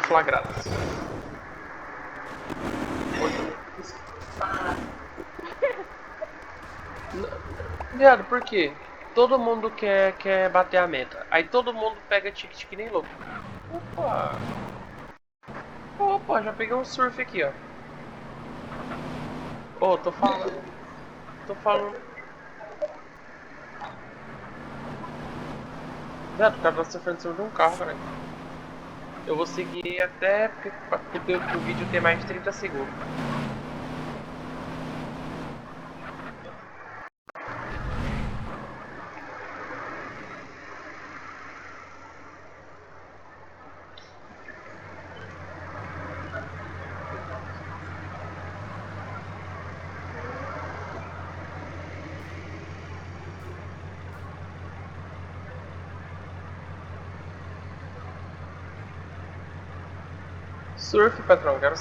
flagradas. Viado, por quê? Todo mundo quer bater a meta. Aí todo mundo pega ticket que nem louco. Opa! Opa, já peguei um surf aqui, ó. Ô, tô falando. Tô falando. Viado, o cara tá surfando em cima de um carro, cara. Eu vou seguir até porque o vídeo tem mais de 30 segundos. Surf, patrão, quero